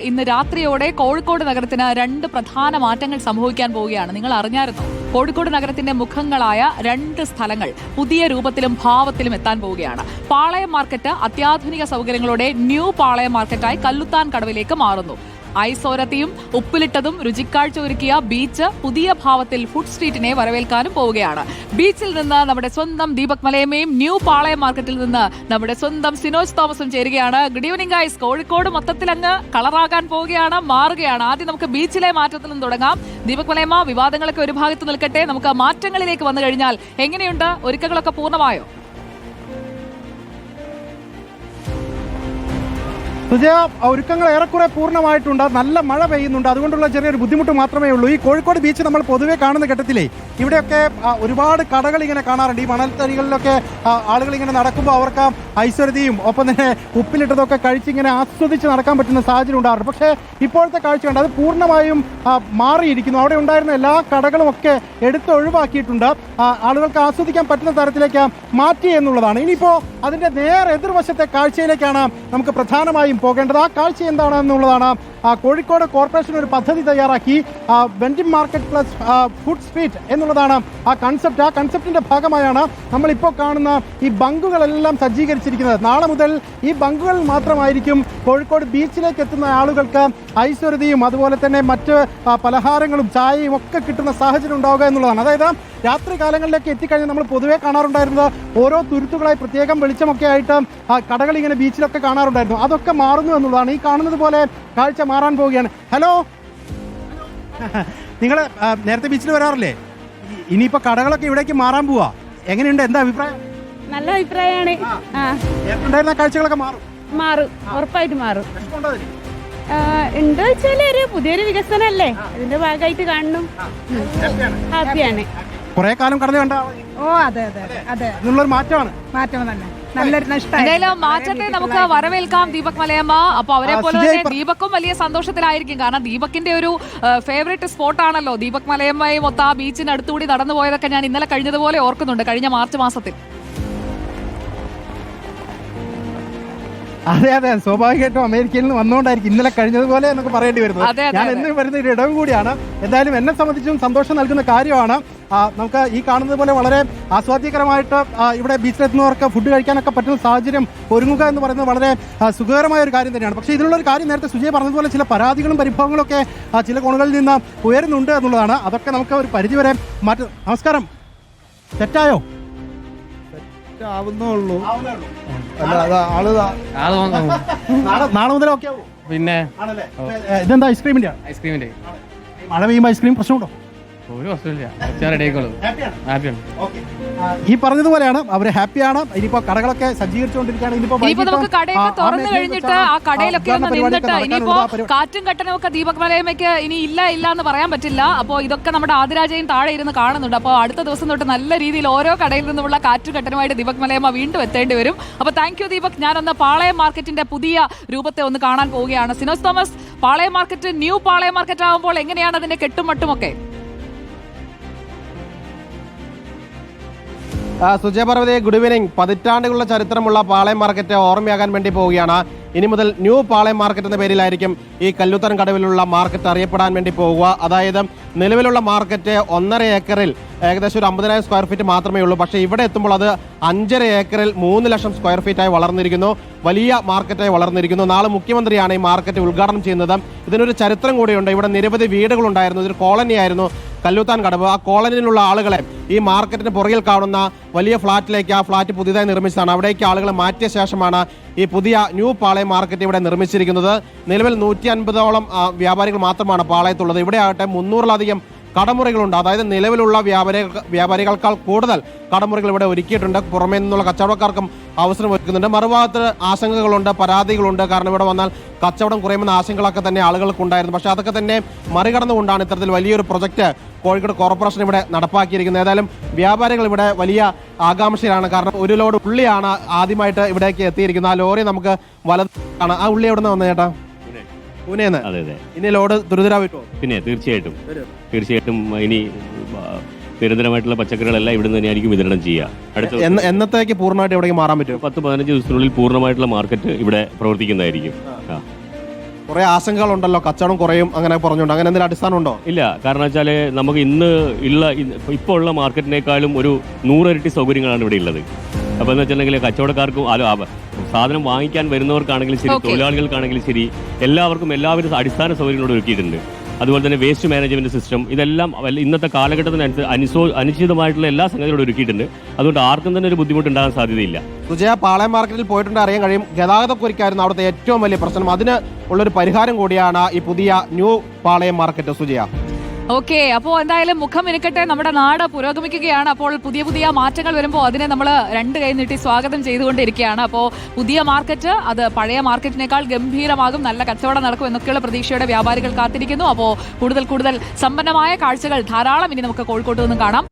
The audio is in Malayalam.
ഇന്ന് രാത്രിയോടെ കോഴിക്കോട് നഗരത്തിന് രണ്ട് പ്രധാന മാറ്റങ്ങൾ സംഭവിക്കാൻ പോവുകയാണ്. നിങ്ങൾ അറിഞ്ഞായിരുന്നോ? കോഴിക്കോട് നഗരത്തിന്റെ മുഖങ്ങളായ രണ്ട് സ്ഥലങ്ങൾ പുതിയ രൂപത്തിലും ഭാവത്തിലും എത്താൻ പോവുകയാണ്. പാളയം മാർക്കറ്റ് അത്യാധുനിക സൗകര്യങ്ങളോടെ ന്യൂ പാളയം മാർക്കറ്റായി കല്ലുത്താൻ കടവിലേക്ക് മാറുന്നു. ഐസോരത്തിയും ഉപ്പിലിട്ടതും രുചിക്കാഴ്ച ഒരുക്കിയ ബീച്ച് പുതിയ ഭാവത്തിൽ ഫുഡ് സ്ട്രീറ്റിനെ വരവേൽക്കാനും പോവുകയാണ്. ബീച്ചിൽ നിന്ന് നമ്മുടെ സ്വന്തം ദീപക് മലയമ്മയും ന്യൂ പാളയം മാർക്കറ്റിൽ നിന്ന് നമ്മുടെ സ്വന്തം സിനോജ് തോമസും ചേരുകയാണ്. Good evening guys. കോഴിക്കോട് മൊത്തത്തിൽ അങ്ങ് കളറാകാൻ പോവുകയാണ്, മാറുകയാണ്. ആദ്യം നമുക്ക് ബീച്ചിലെ മാറ്റത്തിൽ നിന്ന് തുടങ്ങാം. ദീപക് മലയമ്മ, വിവാദങ്ങളൊക്കെ ഒരു ഭാഗത്ത് നിൽക്കട്ടെ, നമുക്ക് മാറ്റങ്ങളിലേക്ക് വന്നു കഴിഞ്ഞാൽ എങ്ങനെയുണ്ട്? ഒരുക്കങ്ങളൊക്കെ പൂർണ്ണമായോ? സുജയ, ഒരുക്കങ്ങൾ ഏറെക്കുറെ പൂർണ്ണമായിട്ടുണ്ട്. നല്ല മഴ പെയ്യുന്നുണ്ട്, അതുകൊണ്ടുള്ള ചെറിയൊരു ബുദ്ധിമുട്ട് മാത്രമേ ഉള്ളൂ. ഈ കോഴിക്കോട് ബീച്ച് നമ്മൾ പൊതുവെ കാണുന്ന ഘട്ടത്തിലേ ഇവിടെയൊക്കെ ഒരുപാട് കടകൾ ഇങ്ങനെ കാണാറുണ്ട്. ഈ മണൽത്തരികളിലൊക്കെ ആളുകൾ ഇങ്ങനെ നടക്കുമ്പോൾ അവർക്ക് ഐശ്വര്യതയും ഒപ്പം തന്നെ ഉപ്പിലിട്ടതൊക്കെ കഴിച്ചിങ്ങനെ ആസ്വദിച്ച് നടക്കാൻ പറ്റുന്ന സാഹചര്യം ഉണ്ടാറുണ്ട്. പക്ഷേ ഇപ്പോഴത്തെ കാഴ്ചയുണ്ട്, അത് പൂർണ്ണമായും മാറിയിരിക്കുന്നു. അവിടെ ഉണ്ടായിരുന്ന എല്ലാ കടകളും ഒക്കെ എടുത്ത് ഒഴിവാക്കിയിട്ടുണ്ട്. ആളുകൾക്ക് ആസ്വദിക്കാൻ പറ്റുന്ന തരത്തിലേക്ക് മാറ്റി എന്നുള്ളതാണ്. ഇനിയിപ്പോൾ അതിൻ്റെ നേരെ എതിർവശത്തെ കാഴ്ചയിലേക്കാണ് നമുക്ക് പ്രധാനമായും പോകേണ്ടത്. ആ കാഴ്ച എന്താണെന്നുള്ളതാണ്. കോഴിക്കോട് കോർപ്പറേഷൻ ഒരു പദ്ധതി തയ്യാറാക്കി, vending market plus food street എന്നുള്ളതാണ് ആ കൺസെപ്റ്റ്. ആ കൺസെപ്റ്റിന്റെ ഭാഗമായാണ് നമ്മളിപ്പോൾ കാണുന്ന ഈ ബങ്കുകളെല്ലാം സജ്ജീകരിച്ചിരിക്കുന്നത്. നാളെ മുതൽ ഈ ബങ്കുകളിൽ മാത്രമായിരിക്കും കോഴിക്കോട് ബീച്ചിലേക്ക് എത്തുന്ന ആളുകൾക്ക് ഐശ്വര്യതയും അതുപോലെ തന്നെ മറ്റ് പലഹാരങ്ങളും ചായയും ഒക്കെ കിട്ടുന്ന സാഹചര്യം ഉണ്ടാവുക എന്നുള്ളതാണ്. അതായത് രാത്രി കാലങ്ങളിലേക്ക് എത്തിക്കഴിഞ്ഞാൽ നമ്മൾ പൊതുവെ കാണാറുണ്ടായിരുന്നത് ഓരോ തുരുത്തുകളായി പ്രത്യേകം വെളിച്ചമൊക്കെ ആയിട്ട് കടകൾ ഇങ്ങനെ ബീച്ചിലൊക്കെ കാണാറുണ്ടായിരുന്നു. അതൊക്കെ മാറുന്നു എന്നുള്ളതാണ്. ഈ കാണുന്നത് പോലെ കാഴ്ച മാറാൻ പോവുകയാണ്. ഹലോ, നിങ്ങൾ നേരത്തെ ബീച്ചിൽ വരാറില്ലേ? ഇനിയിപ്പോ കടകളൊക്കെ ഇവിടേക്ക് മാറാൻ പോവാ. എങ്ങനെയുണ്ട്? എന്താ അഭിപ്രായം? നല്ല അഭിപ്രായമാണ്. ഉണ്ടായിരുന്ന കാഴ്ചകളൊക്കെ മാറും, ഉറപ്പായിട്ട് മാറും. എന്താ വെച്ചാല് ഒരു പുതിയൊരു വികസനല്ലേ, അതിന്റെ ഭാഗമായിട്ട് കാണണം. ഹാപ്പിയാണ്. കുറെ കാലം കടന്നു കണ്ട അതെ അതെ അതെ, അതിനുള്ളൊരു മാറ്റമാണ്. മാറ്റം തന്നെ നല്ലൊരു നഷ്ടം. എന്തായാലും മാറ്റത്തെ നമുക്ക് വരവേൽക്കാം ദീപക് മലയമ്മ. അപ്പൊ അവരെ പോലെ തന്നെ ദീപക്കും വലിയ സന്തോഷത്തിലായിരിക്കും. കാരണം ദീപകിന്റെ ഒരു ഫേവറേറ്റ് സ്പോട്ടാണല്ലോ ദീപക് മലയമ്മയും ഒത്ത ആ ബീച്ചിന് അടുത്തുകൂടി നടന്നു പോയതൊക്കെ ഞാൻ ഇന്നലെ കഴിഞ്ഞതുപോലെ ഓർക്കുന്നുണ്ട്, കഴിഞ്ഞ മാർച്ച് മാസത്തിൽ. അതെ അതെ, സ്വാഭാവികമായിട്ടും അമേരിക്കയിൽ നിന്ന് വന്നുകൊണ്ടായിരിക്കും ഇന്നലെ കഴിഞ്ഞതുപോലെ എന്നൊക്കെ പറയേണ്ടി വരുന്നത്. ഞാൻ എന്നും വരുന്ന ഒരു ഇടവും കൂടിയാണ്. എന്തായാലും എന്നെ സംബന്ധിച്ചും സന്തോഷം നൽകുന്ന കാര്യമാണ്. നമുക്ക് ഈ കാണുന്നത് പോലെ വളരെ ആസ്വാദ്യകരമായിട്ട് ഇവിടെ ബീച്ചിലെത്തുന്നവർക്ക് ഫുഡ് കഴിക്കാനൊക്കെ പറ്റുന്ന സാഹചര്യം ഒരുങ്ങുക എന്ന് പറയുന്നത് വളരെ സുഖകരമായ ഒരു കാര്യം തന്നെയാണ്. പക്ഷേ ഇതിലുള്ള ഒരു കാര്യം നേരത്തെ സുജയ പറഞ്ഞതുപോലെ ചില പരാതികളും പരിഭവങ്ങളും ഒക്കെ ചില കോണുകളിൽ നിന്ന് ഉയരുന്നുണ്ട് എന്നുള്ളതാണ്. അതൊക്കെ നമുക്ക് ഒരു പരിധിവരെ മാറ്റും. നമസ്കാരം. തെറ്റായോ? ആവുന്നുള്ളൂ. നാളെ മുതൽ ഓക്കെ ആവും. പിന്നെ ഇതെന്താ ഐസ്ക്രീമിന്റെ? ഐസ്ക്രീമിന്റെ മഴ പെയ്യുമ്പോൾ ഐസ്ക്രീം പ്രശ്നമുണ്ടോ? ഒരു പ്രശ്നമില്ല, റെഡി ആയിക്കോളൂ. ഹാപ്പിയാണ്. ഈ പറഞ്ഞതുപോലെയാണ്, അവര് ഹാപ്പിയാണ്. ഇനിയിപ്പോ കടകളൊക്കെ സജ്ജീകരിച്ചുകൊണ്ടിരിക്കുകയാണ്. ഇനിയിപ്പോ നമുക്ക് കടയൊക്കെ തുറന്നു കഴിഞ്ഞിട്ട് ആ കടയിലൊക്കെ ഒന്ന് നിന്നിട്ട് ഇനിയിപ്പോ കാറ്റും കട്ടനും ഒക്കെ ദീപക് മലയമ്മയ്ക്ക് ഇനി ഇല്ല എന്ന് പറയാൻ പറ്റില്ല. അപ്പോൾ ഇതൊക്കെ നമ്മുടെ ആദിരാജയും താഴെ ഇരുന്ന് കാണുന്നുണ്ട്. അപ്പോൾ അടുത്ത ദിവസം തൊട്ട് നല്ല രീതിയിൽ ഓരോ കടയിൽ നിന്നുമുള്ള കാറ്റും കട്ടനുമായിട്ട് ദീപക് മലയമ്മ വീണ്ടും എത്തേണ്ടി വരും. അപ്പോൾ താങ്ക് യു ദീപക്. ഞാനൊന്ന് പാളയം മാർക്കറ്റിന്റെ പുതിയ രൂപത്തെ ഒന്ന് കാണാൻ പോവുകയാണ്. Sinoj Thomas, Palayam market new Palayam market ആകുമ്പോൾ എങ്ങനെയാണ് അതിന്റെ കെട്ടും മട്ടുമൊക്കെ? Sujaya Parvathy, good evening. പതിറ്റാണ്ടുകളുടെ ചരിത്രമുള്ള പാളയം മാർക്കറ്റ് ഓർമ്മയാകാൻ വേണ്ടി പോവുകയാണ്. ഇനി മുതൽ ന്യൂ പാളയം മാർക്കറ്റ് എന്ന പേരിലായിരിക്കും ഈ കല്ലുത്തൻ കടവിലുള്ള മാർക്കറ്റ് അറിയപ്പെടാൻ വേണ്ടി പോവുക. അതായത് നിലവിലുള്ള മാർക്കറ്റ് 1.5 ഏക്കറിൽ ഏകദേശം ഒരു 50,000 സ്ക്വയർ ഫീറ്റ് മാത്രമേ ഉള്ളൂ. പക്ഷേ ഇവിടെ എത്തുമ്പോൾ അത് 5.5 ഏക്കറിൽ 3 ലക്ഷം സ്ക്വയർ ഫീറ്റായി വളർന്നിരിക്കുന്നു. വലിയ മാർക്കറ്റായി വളർന്നിരിക്കുന്നു. നാളെ മുഖ്യമന്ത്രിയാണ് ഈ മാർക്കറ്റ് ഉദ്ഘാടനം ചെയ്യുന്നത്. ഇതിനൊരു ചരിത്രം കൂടിയുണ്ട്. ഇവിടെ നിരവധി വീടുകളുണ്ടായിരുന്നു. ഇതൊരു കോളനിയായിരുന്നു കല്ലുത്താൻ കടവ്. ആ കോളനിയിലുള്ള ആളുകളെ ഈ മാർക്കറ്റിന് പുറകിൽ കാണുന്ന വലിയ ഫ്ളാറ്റിലേക്ക്, ആ ഫ്ളാറ്റ് പുതിയതായി നിർമ്മിച്ചതാണ്, അവിടേക്ക് ആളുകളെ മാറ്റിയ ശേഷമാണ് ഈ പുതിയ ന്യൂ പാളയം മാർക്കറ്റ് ഇവിടെ നിർമ്മിച്ചിരിക്കുന്നത്. നിലവിൽ 150ഓളം വ്യാപാരികൾ മാത്രമാണ് പാളയത്തുള്ളത്. ഇവിടെ ആകട്ടെ 300-ലധികം കടമുറികളുണ്ട്. അതായത് നിലവിലുള്ള വ്യാപാരികൾക്കാൾ കൂടുതൽ കടമുറികൾ ഇവിടെ ഒരുക്കിയിട്ടുണ്ട്. പുറമേ നിന്നുള്ള കച്ചവടക്കാർക്കും അവസരം ഒരുക്കുന്നുണ്ട്. മറുഭാഗത്ത് ആശങ്കകളുണ്ട്, പരാതികളുണ്ട്. കാരണം ഇവിടെ വന്നാൽ കച്ചവടം കുറയുമെന്ന ആശങ്കകളൊക്കെ തന്നെ ആളുകൾക്കുണ്ടായിരുന്നു. പക്ഷേ അതൊക്കെ തന്നെ മറികടന്നുകൊണ്ടാണ് ഇത്തരത്തിൽ വലിയൊരു പ്രൊജക്ട് കോഴിക്കോട് കോർപ്പറേഷൻ ഇവിടെ നടപ്പാക്കിയിരിക്കുന്നത്. ഏതായാലും വ്യാപാരികൾ ഇവിടെ വലിയ ആകാംക്ഷയിലാണ്. കാരണം ഒരു ലോഡ് ഉള്ളിയാണ് ആദ്യമായിട്ട് ഇവിടേക്ക് എത്തിയിരിക്കുന്നത്. ആ ലോറി നമുക്ക് വലതാണ്. ആ ഉള്ളി എവിടെ നിന്ന് വന്നത് ചേട്ടാ? പൂനെന്ന്. അതെ അതെ. ഇനി ലോഡ് തുരിതരാ വരുമോ? പിന്നെ തീർച്ചയായിട്ടും ഇനി നിരന്തരമായിട്ടുള്ള പച്ചക്കറികളെല്ലാം ഇവിടെ നിന്ന് തന്നെയായിരിക്കും വിതരണം ചെയ്യുക. എന്നത്തേക്ക് പൂർണ്ണമായിട്ട് എവിടേക്ക് മാറാൻ പറ്റും? 10-15 ദിവസത്തിനുള്ളിൽ പൂർണ്ണമായിട്ടുള്ള മാർക്കറ്റ് ഇവിടെ പ്രവർത്തിക്കുന്നതായിരിക്കും. കുറെ ആശങ്കകളുണ്ടല്ലോ, കച്ചവടം കുറയും അങ്ങനെ പറഞ്ഞുകൊണ്ട്, അങ്ങനെ എന്തെങ്കിലും അടിസ്ഥാനം ഉണ്ടോ? ഇല്ല, കാരണം വെച്ചാൽ നമുക്ക് ഇപ്പോൾ ഉള്ള മാർക്കറ്റിനേക്കാളും ഒരു 100 ഇരട്ടി സൗകര്യങ്ങളാണ് ഇവിടെ ഉള്ളത്. അപ്പോൾ എന്ന് വെച്ചിട്ടുണ്ടെങ്കിൽ കച്ചവടക്കാർക്കും സാധനം വാങ്ങിക്കാൻ വരുന്നവർക്കാണെങ്കിലും ശരി, തൊഴിലാളികൾക്കാണെങ്കിലും ശരി, എല്ലാവർക്കും എല്ലാവരും അടിസ്ഥാന സൗകര്യങ്ങളോട് ഒരുക്കിയിട്ടുണ്ട്. അതുപോലെ തന്നെ വേസ്റ്റ് മാനേജ്മെന്റ് സിസ്റ്റം, ഇതെല്ലാം ഇന്നത്തെ കാലഘട്ടത്തിനനുസരിച്ച് അനിശ്ചിതമായിട്ടുള്ള എല്ലാ സംഗതികളും ഒരുക്കിയിട്ടുണ്ട്. അതുകൊണ്ട് ആർക്കും തന്നെ ഒരു ബുദ്ധിമുട്ടുണ്ടാകാൻ സാധ്യതയില്ല. സുജയ, പാളയം മാർക്കറ്റിൽ പോയിട്ടുണ്ട്, അറിയാൻ കഴിയും. ഗതാഗതക്കുരുക്കായിരുന്നു അവിടുത്തെ ഏറ്റവും വലിയ പ്രശ്നം. അതിന് ഉള്ളൊരു പരിഹാരം കൂടിയാണ് ഈ പുതിയ new Palayam market. Sujaya, okay, അപ്പോൾ എന്തായാലും മുഖം ഇരിക്കട്ടെ, നമ്മുടെ നാട് പുരോഗമിക്കുകയാണ്. അപ്പോൾ പുതിയ പുതിയ മാറ്റങ്ങൾ വരുമ്പോൾ അതിനെ നമ്മൾ രണ്ട് കൈ നീട്ടി സ്വാഗതം ചെയ്തുകൊണ്ടിരിക്കുകയാണ്. അപ്പോൾ പുതിയ മാർക്കറ്റ് അത് പഴയ മാർക്കറ്റിനേക്കാൾ ഗംഭീരമാകും, നല്ല കച്ചവടം നടക്കും എന്നൊക്കെയുള്ള പ്രതീക്ഷയുടെ വ്യാപാരികൾ കാത്തിരിക്കുന്നു. അപ്പോൾ കൂടുതൽ സമ്പന്നമായ കാഴ്ചകൾ ധാരാളം ഇനി നമുക്ക് കോഴിക്കോട്ട് നിന്നും കാണാം.